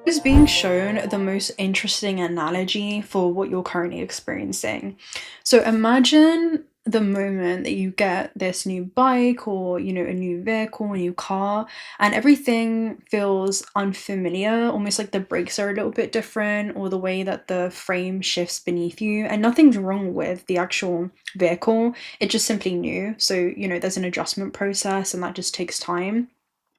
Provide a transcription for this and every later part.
Is being shown the most interesting analogy for what you're currently experiencing. So imagine the moment that you get this new bike or a new vehicle, a new car, and everything feels unfamiliar, almost like the brakes are a little bit different or the way that the frame shifts beneath you, and nothing's wrong with the actual vehicle. It's just simply new. So, there's an adjustment process and that just takes time.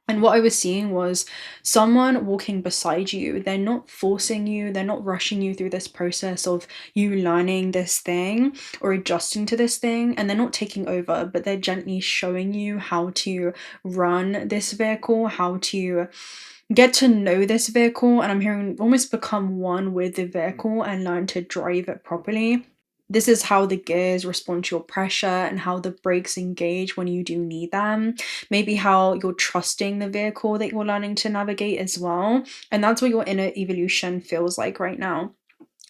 And what I was seeing was someone walking beside you. They're not forcing you, they're not rushing you through this process of you learning this thing or adjusting to this thing, and they're not taking over, but they're gently showing you how to run this vehicle, how to get to know this vehicle, and I'm hearing almost become one with the vehicle and learn to drive it properly. This is how the gears respond to your pressure and how the brakes engage when you do need them. Maybe how you're trusting the vehicle that you're learning to navigate as well. And that's what your inner evolution feels like right now.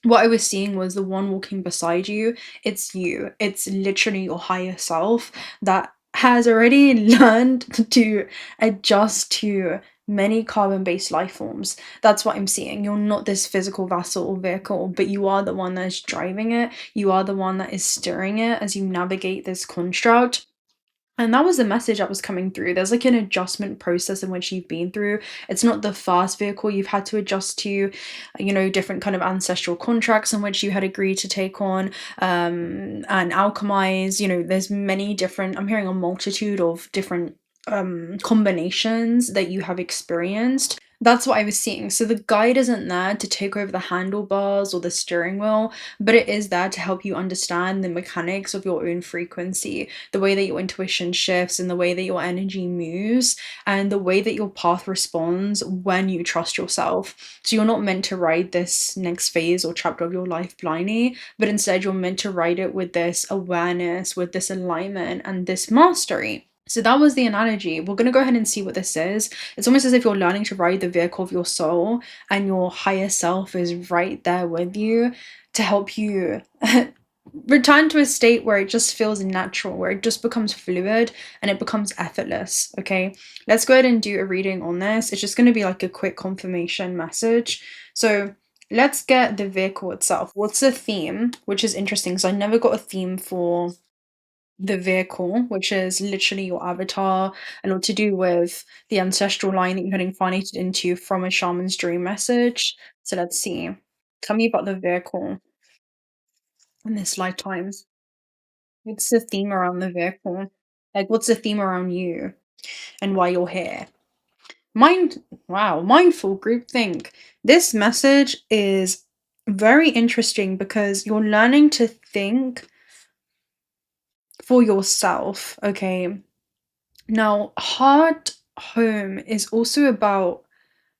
What I was seeing was the one walking beside you. It's you. It's literally your higher self that has already learned to adjust to many carbon-based life forms. That's what I'm seeing. You're not this physical vessel or vehicle, but you are the one that is driving it. You are the one that is steering it as you navigate this construct. And that was the message that was coming through. There's like an adjustment process in which you've been through. It's not the fast vehicle you've had to adjust to, different kind of ancestral contracts in which you had agreed to take on and alchemize. There's many different, I'm hearing a multitude of different combinations that you have experienced. That's what I was seeing. So the guide isn't there to take over the handlebars or the steering wheel, but it is there to help you understand the mechanics of your own frequency, the way that your intuition shifts and the way that your energy moves and the way that your path responds when you trust yourself. So you're not meant to ride this next phase or chapter of your life blindly, but instead you're meant to ride it with this awareness, with this alignment and this mastery. So that was the analogy. We're going to go ahead and see what this is. It's almost as if you're learning to ride the vehicle of your soul and your higher self is right there with you to help you return to a state where it just feels natural, where it just becomes fluid and it becomes effortless. Okay, let's go ahead and do a reading on this. It's just going to be like a quick confirmation message. So let's get the vehicle itself. What's the theme? Which is interesting, so I never got a theme for the vehicle, which is literally your avatar, a lot to do with the ancestral line that you're getting incarnated into from a shaman's dream message. So let's see. Tell me about the vehicle in this lifetime. What's the theme around the vehicle? Like, what's the theme around you and why you're here? Mindful groupthink. This message is very interesting because you're learning to think for yourself, okay? Now, heart home is also about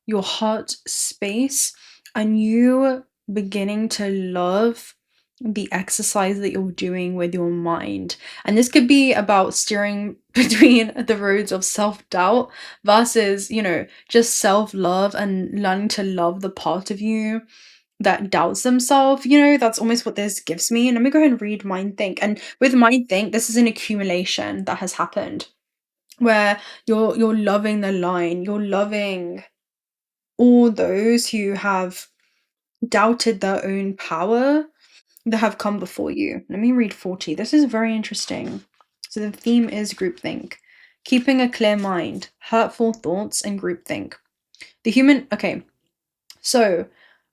your heart space and you beginning to love the exercise that you're doing with your mind. And this could be about steering between the roads of self-doubt versus, just self-love and learning to love the part of you that doubts themselves. That's almost what this gives me. And let me go ahead and read Mind Think. And with Mind Think, this is an accumulation that has happened where you're loving the line, you're loving all those who have doubted their own power that have come before you. Let me read 40. This is very interesting. So the theme is groupthink. Keeping a clear mind, hurtful thoughts, and groupthink. Okay, so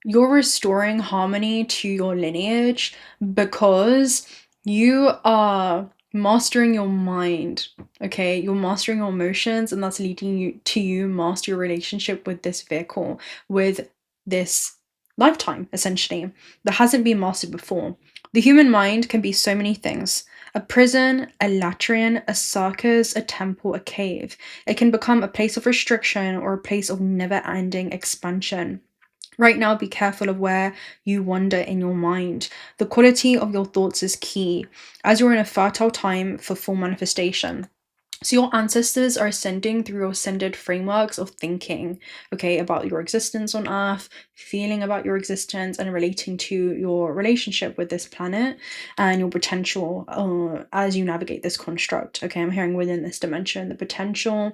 you're restoring harmony to your lineage because you are mastering your mind, okay? You're mastering your emotions, and that's leading you to master your relationship with this vehicle, with this lifetime, essentially, that hasn't been mastered before. The human mind can be so many things. A prison, a latrine, a circus, a temple, a cave. It can become a place of restriction or a place of never-ending expansion. Right now, be careful of where you wander in your mind. The quality of your thoughts is key, as you're in a fertile time for full manifestation. So your ancestors are ascending through your ascended frameworks of thinking, okay, about your existence on Earth, feeling about your existence, and relating to your relationship with this planet and your potential as you navigate this construct. Okay, I'm hearing within this dimension, the potential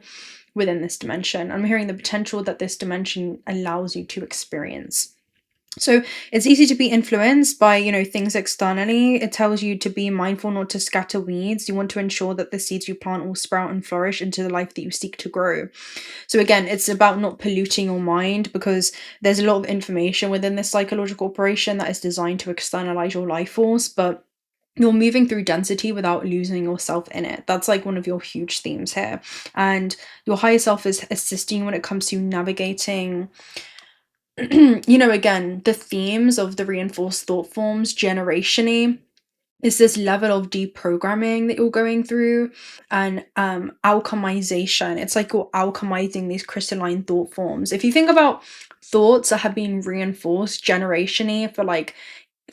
within this dimension. I'm hearing the potential that this dimension allows you to experience. So it's easy to be influenced by, things externally. It tells you to be mindful not to scatter weeds. You want to ensure that the seeds you plant will sprout and flourish into the life that you seek to grow. So again, it's about not polluting your mind, because there's a lot of information within this psychological operation that is designed to externalize your life force, but you're moving through density without losing yourself in it. That's like one of your huge themes here. And your higher self is assisting when it comes to navigating again, the themes of the reinforced thought forms generationally is this level of deprogramming that you're going through, and alchemization. It's like you're alchemizing these crystalline thought forms. If you think about thoughts that have been reinforced generationally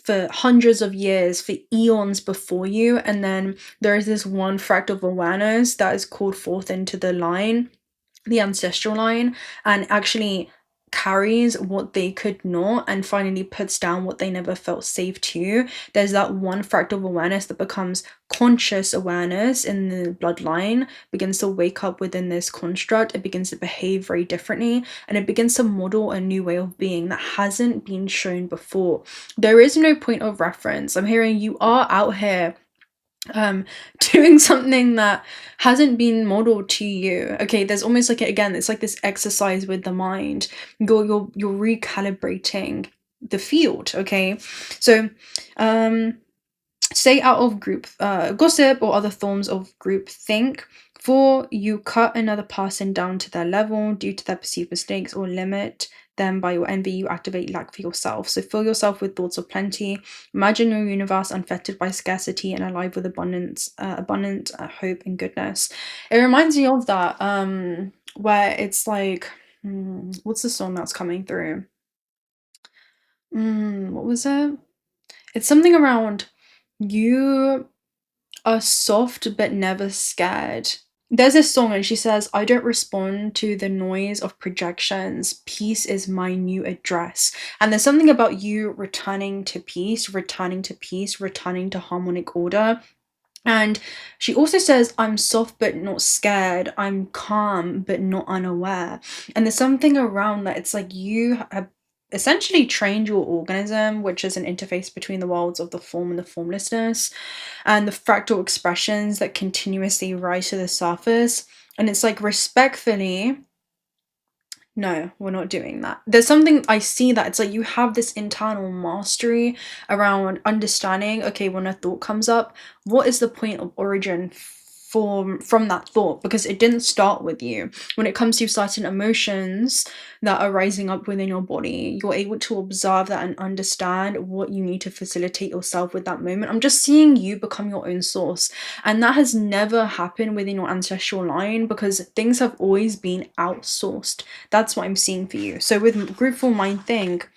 for hundreds of years, for eons before you, and then there is this one fractal of awareness that is called forth into the line, the ancestral line, and actually carries what they could not and finally puts down what they never felt safe to. There's that one fractal of awareness that becomes conscious awareness in the bloodline, begins to wake up within this construct. It begins to behave very differently, and it begins to model a new way of being that hasn't been shown before. There is no point of reference. I'm hearing you are out here doing something that hasn't been modeled to you. Okay, there's almost like, again, it's like this exercise with the mind. You're recalibrating the field. Okay, so stay out of group gossip or other forms of group think, for you cut another person down to their level due to their perceived mistakes, or limit them by your envy. You activate lack for yourself. So fill yourself with thoughts of plenty. Imagine your universe unfettered by scarcity and alive with abundant hope and goodness. It reminds me of that where it's like, what's the song that's coming through? What was it? It's something around, you are soft but never scared. There's this song and she says, I don't respond to the noise of projections. Peace is my new address. And there's something about you returning to peace, returning to harmonic order. And she also says, I'm soft but not scared. I'm calm but not unaware. And there's something around that. It's like you have essentially trained your organism, which is an interface between the worlds of the form and the formlessness, and the fractal expressions that continuously rise to the surface. And it's like, respectfully, no, we're not doing that. There's something, I see that it's like you have this internal mastery around understanding, okay, when a thought comes up, what is the point of origin from that thought, because it didn't start with you. When it comes to certain emotions that are rising up within your body, you're able to observe that and understand what you need to facilitate yourself with that moment. I'm just seeing you become your own source, and that has never happened within your ancestral line, because things have always been outsourced. That's what I'm seeing for you. So with Groupthink Mind Think,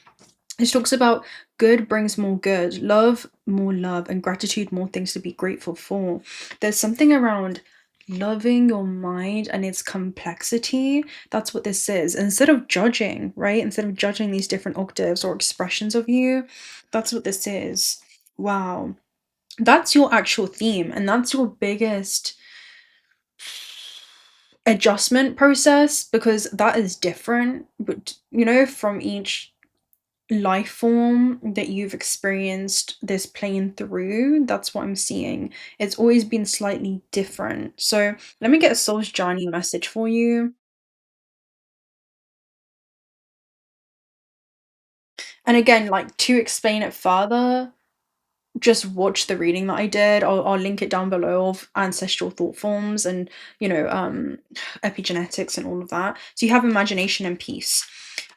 it talks about good brings more good, love more love, and gratitude more things to be grateful for. There's something around loving your mind and its complexity. That's what this is. Instead of judging, right? Instead of judging these different octaves or expressions of you, that's what this is. Wow. That's your actual theme, and that's your biggest adjustment process, because that is different, but from each life form that you've experienced this plane through. That's what I'm seeing. It's always been slightly different. So let me get a soul's journey message for you. And again, like, to explain it further, just watch the reading that I did. I'll link it down below, of ancestral thought forms and epigenetics and all of that. So you have imagination and peace.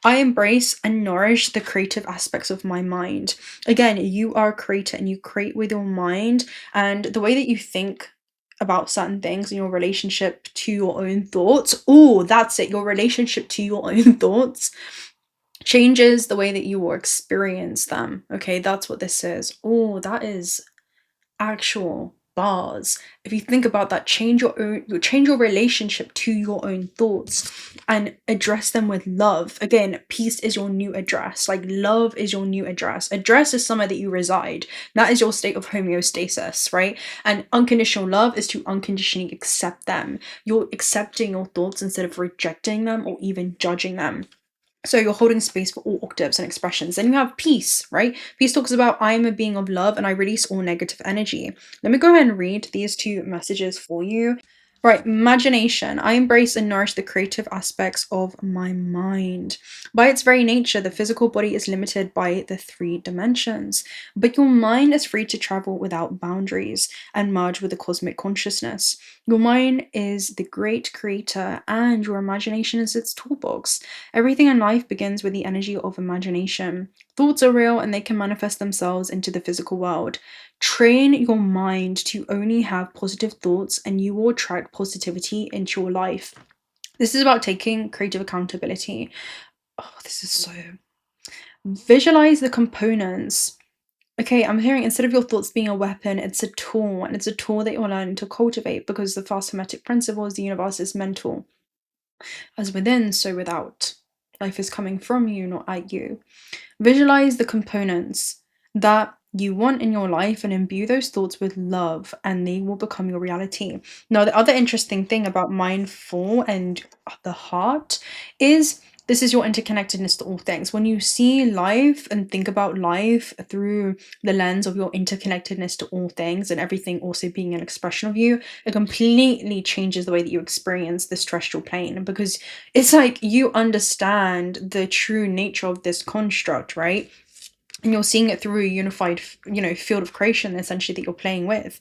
I embrace and nourish the creative aspects of my mind. Again, you are a creator and you create with your mind, and the way that you think about certain things in your relationship to your own thoughts. Oh, that's it. Your relationship to your own thoughts changes the way that you will experience them. Okay, that's what this is. Oh, that is actual bars. If you think about that, change your relationship to your own thoughts and address them with love. Again, peace is your new address. Like, love is your new address. Address is somewhere that you reside. That is your state of homeostasis, right? And unconditional love is to unconditionally accept them. You're accepting your thoughts instead of rejecting them or even judging them. So you're holding space for all octaves and expressions. Then you have peace, right? Peace talks about, I am a being of love and I release all negative energy. Let me go ahead and read these two messages for you. Right, imagination. I embrace and nourish the creative aspects of my mind. By its very nature, the physical body is limited by the 3 dimensions, but your mind is free to travel without boundaries and merge with the cosmic consciousness. Your mind is the great creator and your imagination is its toolbox. Everything in life begins with the energy of imagination. Thoughts are real and they can manifest themselves into the physical world. Train your mind to only have positive thoughts and you will attract positivity into your life. This is about taking creative accountability. Oh, this is so... Visualize the components. Okay, I'm hearing instead of your thoughts being a weapon, it's a tool, and it's a tool that you're learning to cultivate because the first hermetic principle is the universe is mental. As within, so without. Life is coming from you, not at you. Visualize the components that you want in your life and imbue those thoughts with love and they will become your reality. Now, the other interesting thing about mindful and the heart is this is your interconnectedness to all things. When you see life and think about life through the lens of your interconnectedness to all things and everything also being an expression of you, it completely changes the way that you experience this terrestrial plane because it's like you understand the true nature of this construct, right? And you're seeing it through a unified, field of creation essentially that you're playing with.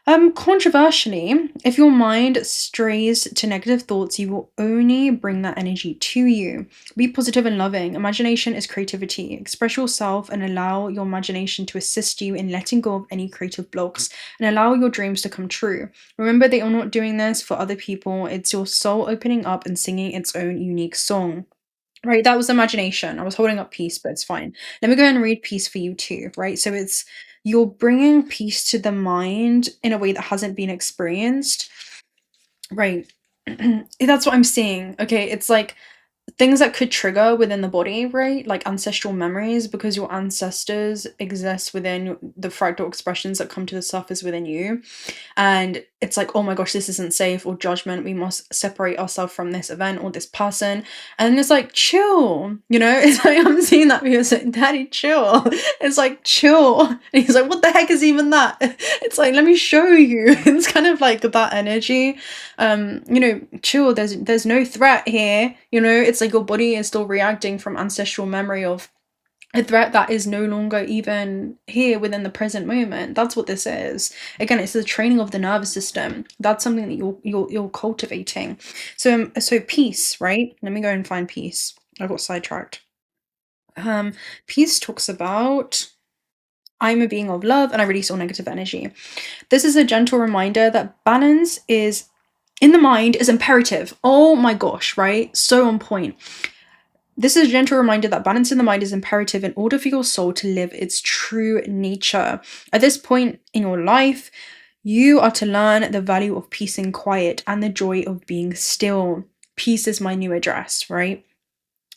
Controversially, if your mind strays to negative thoughts, you will only bring that energy to you. Be positive and loving. Imagination is creativity. Express yourself and allow your imagination to assist you in letting go of any creative blocks and allow your dreams to come true. Remember that you're not doing this for other people. It's your soul opening up and singing its own unique song. Right, that was imagination. I was holding up peace, but it's fine. Let me go ahead and read peace for you too, right? So it's you're bringing peace to the mind in a way that hasn't been experienced. Right. That's what I'm seeing. Okay, it's like things that could trigger within the body, right? Like ancestral memories, because your ancestors exist within the fractal expressions that come to the surface within you. And it's like, oh my gosh, this isn't safe, or judgment, we must separate ourselves from this event or this person. And then it's like, chill, it's like, I'm seeing that because like, daddy, chill. It's like, chill. And he's like, what the heck is even that? It's like, let me show you. It's kind of like that energy. Chill, there's no threat here. It's like your body is still reacting from ancestral memory of a threat that is no longer even here within the present moment. That's what this is. Again, it's the training of the nervous system. That's something that you're cultivating. So peace, right? Let me go and find peace. I got sidetracked. Peace talks about, I'm a being of love and I release all negative energy. This is a gentle reminder that balance is in the mind is imperative. Oh my gosh, right? So on point. This is a gentle reminder that balance in the mind is imperative in order for your soul to live its true nature. At this point in your life, you are to learn the value of peace and quiet and the joy of being still. Peace is my new address, right?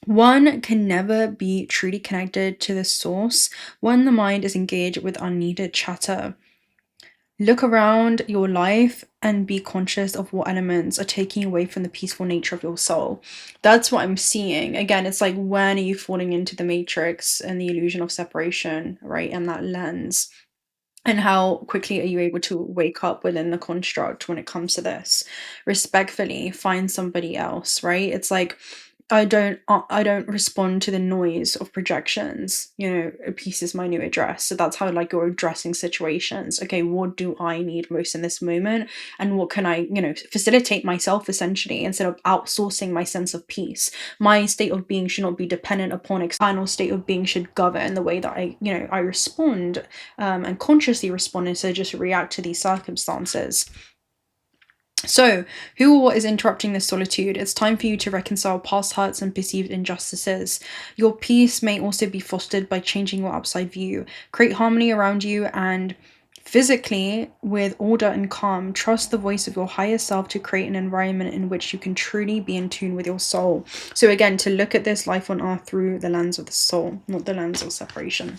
One can never be truly connected to the source when the mind is engaged with unneeded chatter. Look around your life and be conscious of what elements are taking away from the peaceful nature of your soul. That's what I'm seeing. Again, it's like, when are you falling into the matrix and the illusion of separation, right? And that lens. And how quickly are you able to wake up within the construct when it comes to this? Respectfully, find somebody else, right? It's like, I don't respond to the noise of projections. Peace is my new address. So that's how like you're addressing situations. Okay, what do I need most in this moment? And what can I, facilitate myself essentially, instead of outsourcing my sense of peace. My state of being should not be dependent upon external state of being should govern the way that I respond and consciously respond instead of just react to these circumstances. So, who or what is interrupting this solitude? It's time for you to reconcile past hurts and perceived injustices. Your peace may also be fostered by changing your outside view. Create harmony around you and Physically, with order and calm, trust the voice of your higher self to create an environment in which you can truly be in tune with your soul. So again, to look at this life on earth through the lens of the soul, not the lens of separation.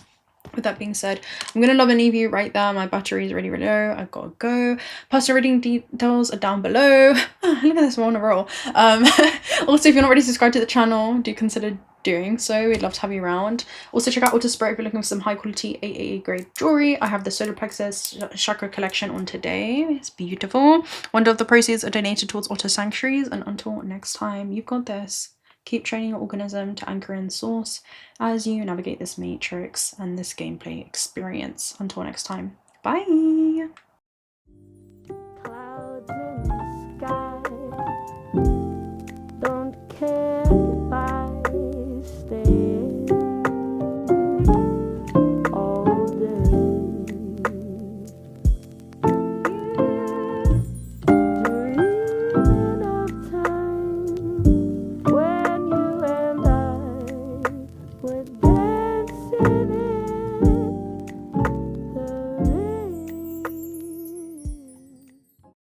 With that being said, I'm going to love and leave you right there. My battery is really, really low. I've got to go. Personal reading details are down below. Oh, look at this, we're on a roll. Also, if you're not already subscribed to the channel, do consider doing so. We'd love to have you around. Also, check out Auto Spirit if you're looking for some high quality AAA grade jewelry. I have the solar plexus chakra collection on today. It's beautiful. 1/3 of the proceeds are donated towards auto sanctuaries. And until next time, you've got this. Keep training your organism to anchor in source as you navigate this matrix and this gameplay experience. Until next time, bye!